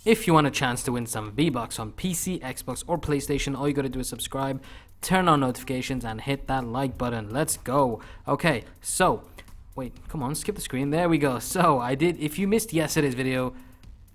If you want a chance to win some V-Bucks on PC, Xbox, or PlayStation, all you gotta do is subscribe, turn on notifications, and hit that like button. Let's go. Okay, so, wait, come on, skip the screen. There we go. So, if you missed yesterday's video,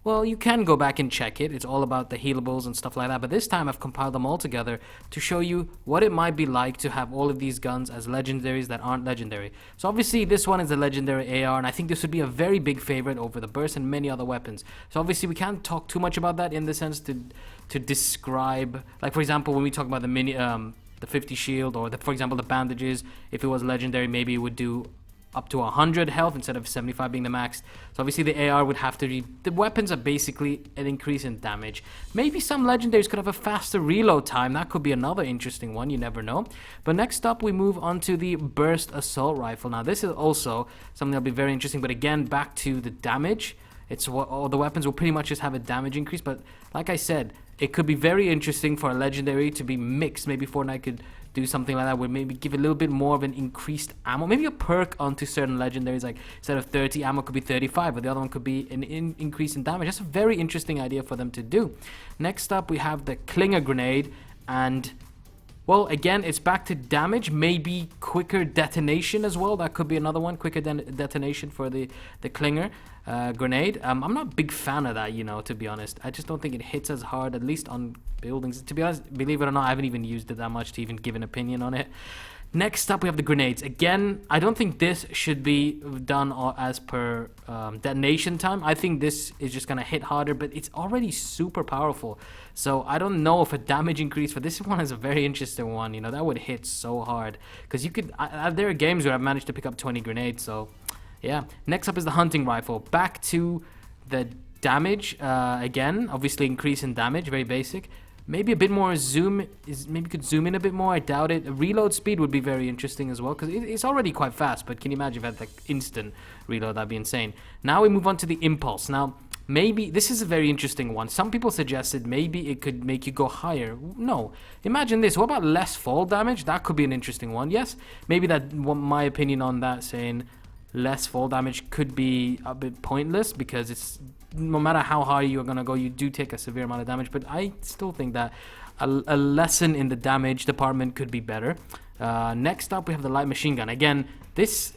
well, you can go back and check it. It's all about the healables and stuff like that. But this time I've compiled them all together to show you what it might be like to have all of these guns as legendaries that aren't legendary. So obviously this one is a legendary AR, and I think this would be a very big favorite over the burst and many other weapons. So obviously we can't talk too much about that in the sense to describe, like for example, when we talk about the 50 shield or for example the bandages, if it was legendary, maybe it would do up to 100 health instead of 75 being the max. So obviously the AR would have to be, the weapons are basically an increase in damage. Maybe some legendaries could have a faster reload time. That could be another interesting one, you never know. But next up we move on to the burst assault rifle. Now this is also something that'll be very interesting, but again back to the damage. It's what all the weapons will pretty much just have a damage increase, but like I said, it could be very interesting for a legendary to be mixed. Maybe Fortnite could do something like that, where maybe give a little bit more of an increased ammo, maybe a perk onto certain legendaries, like instead of 30 ammo could be 35, but the other one could be an increase in damage. That's a very interesting idea for them to do. Next up we have the Clinger grenade, and well, again, it's back to damage, maybe quicker detonation as well. That could be another one, quicker detonation for the Clinger grenade. I'm not a big fan of that, you know, to be honest. I just don't think it hits as hard, at least on buildings. To be honest, believe it or not, I haven't even used it that much to even give an opinion on it. Next up, we have the grenades. Again, I don't think this should be done as per detonation time. I think this is just going to hit harder, but it's already super powerful. So I don't know if a damage increase for this one is a very interesting one. You know, that would hit so hard. Because you could, there are games where I've managed to pick up 20 grenades. So, yeah. Next up is the hunting rifle. Back to the damage. Again, obviously increase in damage, very basic. Maybe a bit more zoom, maybe could zoom in a bit more. I doubt it. Reload speed would be very interesting as well, because it's already quite fast, but can you imagine if it had like instant reload? That'd be insane. Now we move on to the impulse. Now, maybe this is a very interesting one. Some people suggested maybe it could make you go higher. No. Imagine this. What about less fall damage? That could be an interesting one. Yes, maybe that, my opinion on that, saying less fall damage could be a bit pointless, because it's, no matter how high you're gonna go, you do take a severe amount of damage. But I still think that a lesson in the damage department could be better. Next up we have the light machine gun. Again, this,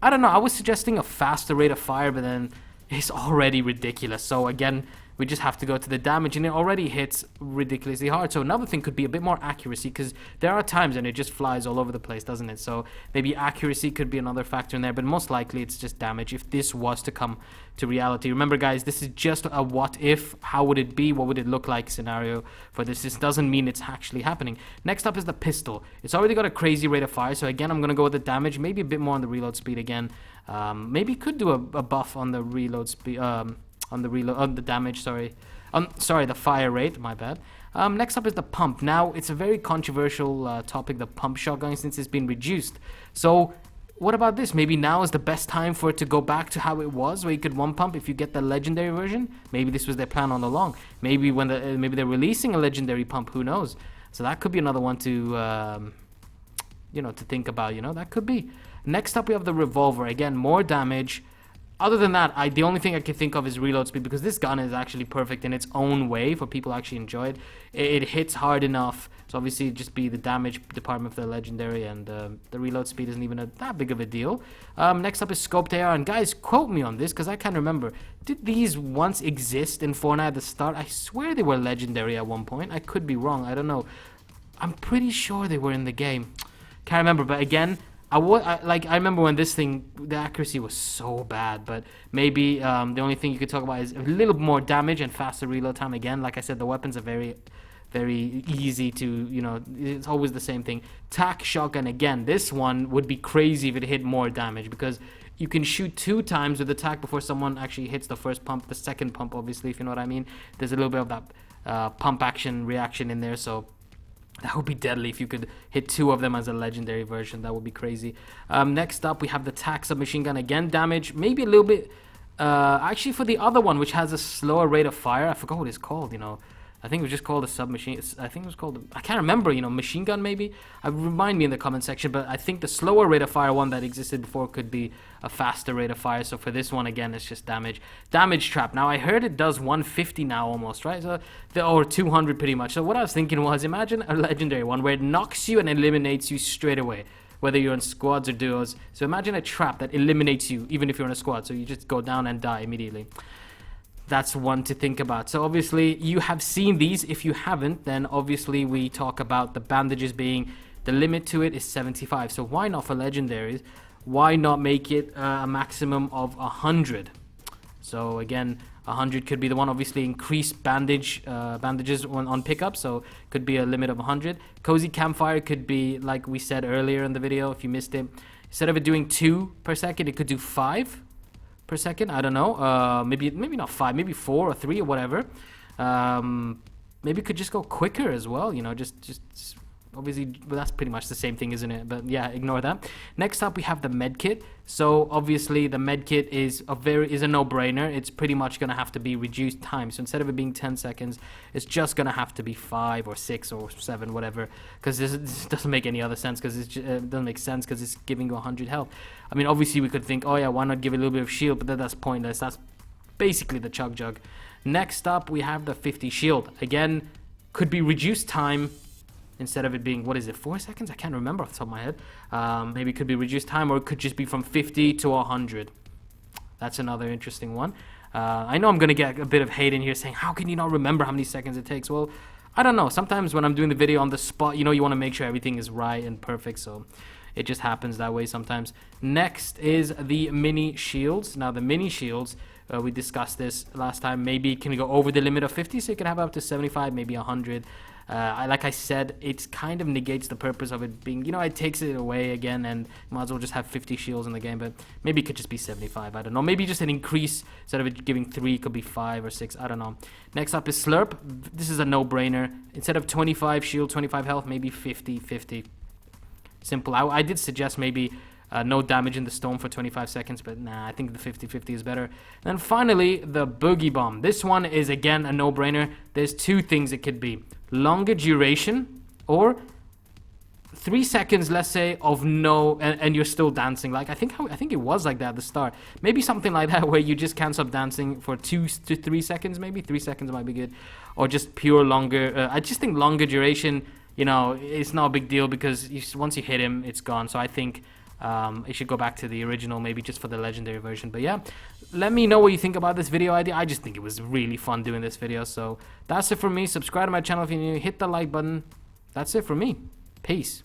I don't know, I was suggesting a faster rate of fire, but then it's already ridiculous. So again, we just have to go to the damage, and it already hits ridiculously hard. So another thing could be a bit more accuracy, because there are times when it just flies all over the place, doesn't it? So maybe accuracy could be another factor in there, but most likely it's just damage if this was to come to reality. Remember guys, this is just a what if, how would it be, what would it look like scenario for this. This doesn't mean it's actually happening. Next up is the pistol. It's already got a crazy rate of fire, so again I'm going to go with the damage, maybe a bit more on the reload speed again. Maybe could do a buff on the reload speed, on the damage, sorry, the fire rate, my bad. Next up is the pump. Now, it's a very controversial topic, the pump shotgun, since it's been reduced. So, what about this? Maybe now is the best time for it to go back to how it was, where you could one pump if you get the legendary version. Maybe this was their plan all along. Maybe when maybe they're releasing a legendary pump, who knows? So that could be another one to, you know, to think about, you know, that could be. Next up, we have the revolver. Again, more damage. Other than that, the only thing I can think of is reload speed, because this gun is actually perfect in its own way for people who actually enjoy it. It hits hard enough, so obviously it'd just be the damage department for the legendary, and the reload speed isn't even that big of a deal. Next up is scoped AR, and guys, quote me on this, because I can't remember. Did these once exist in Fortnite at the start? I swear they were legendary at one point. I could be wrong, I don't know. I'm pretty sure they were in the game. Can't remember, but again, I remember when this thing, the accuracy was so bad, but maybe the only thing you could talk about is a little more damage and faster reload time. Again, like I said, the weapons are very, very easy to, you know, it's always the same thing. Tac shotgun, again, this one would be crazy if it hit more damage, because you can shoot 2 times with the tac before someone actually hits the first pump, the second pump, obviously, if you know what I mean. There's a little bit of that pump action reaction in there, so that would be deadly if you could hit 2 of them as a legendary version. That would be crazy. Next up, we have the tac submachine gun. Again, damage, maybe a little bit. Actually, for the other one, which has a slower rate of fire, I forgot what it's called, you know. I think it was just called a submachine. I think it was called, I can't remember, you know, machine gun maybe. Remind me in the comment section, but I think the slower rate of fire one that existed before could be a faster rate of fire. So for this one, again, it's just damage. Damage trap. Now I heard it does 150 now almost, right? So or 200 pretty much. So what I was thinking was, imagine a legendary one where it knocks you and eliminates you straight away, whether you're in squads or duos. So imagine a trap that eliminates you even if you're in a squad. So you just go down and die immediately. That's one to think about. So obviously you have seen these. If you haven't, then obviously we talk about the bandages being, the limit to it is 75. So why not for legendaries? Why not make it a maximum of 100? So again, 100 could be the one. Obviously increase bandages on pickup, so could be a limit of 100. Cozy campfire could be, like we said earlier in the video, if you missed it, instead of it doing 2 per second, it could do 5 per second. I don't know, maybe not 5, maybe 4 or 3 or whatever. Maybe it could just go quicker as well, you know, just obviously, well, that's pretty much the same thing, isn't it? But yeah, ignore that. Next up we have the med kit. So obviously the med kit is a no-brainer. It's pretty much gonna have to be reduced time. So instead of it being 10 seconds, it's just gonna have to be 5 or 6 or 7, whatever, because this doesn't make any other sense, because it doesn't make sense because it's giving you 100 health. I mean, obviously we could think, oh yeah, why not give it a little bit of shield, but that's pointless. That's basically the chug jug. Next up we have the 50 shield. Again, could be reduced time. Instead of it being, what is it, 4 seconds? I can't remember off the top of my head. Maybe it could be reduced time, or it could just be from 50 to 100. That's another interesting one. I know I'm going to get a bit of hate in here saying, how can you not remember how many seconds it takes? Well, I don't know. Sometimes when I'm doing the video on the spot, you know, you want to make sure everything is right and perfect, so it just happens that way sometimes. Next is the mini shields. Now, the mini shields, we discussed this last time. Maybe it can go over the limit of 50, so you can have up to 75, maybe 100. Like I said, it kind of negates the purpose of it being, you know, it takes it away again, and you might as well just have 50 shields in the game, but maybe it could just be 75, I don't know. Maybe just an increase, instead of it giving 3, it could be 5 or 6, I don't know. Next up is slurp. This is a no-brainer. Instead of 25 shield, 25 health, maybe 50, 50. Simple. I did suggest maybe no damage in the stone for 25 seconds, but nah, I think the 50-50 is better. And then finally, the boogie bomb. This one is, again, a no-brainer. There's 2 things it could be. Longer duration, or 3 seconds, let's say, of no, and you're still dancing. Like I think it was like that at the start. Maybe something like that where you just can't stop dancing for 2 to 3 seconds. Maybe 3 seconds might be good, or just pure longer. I just think longer duration, you know, it's not a big deal, because once you hit him, it's gone. So I think it should go back to the original, maybe just for the legendary version. But yeah, let me know what you think about this video idea. I just think it was really fun doing this video. So that's it for me. Subscribe to my channel if you're new. Hit the like button. That's it for me. Peace.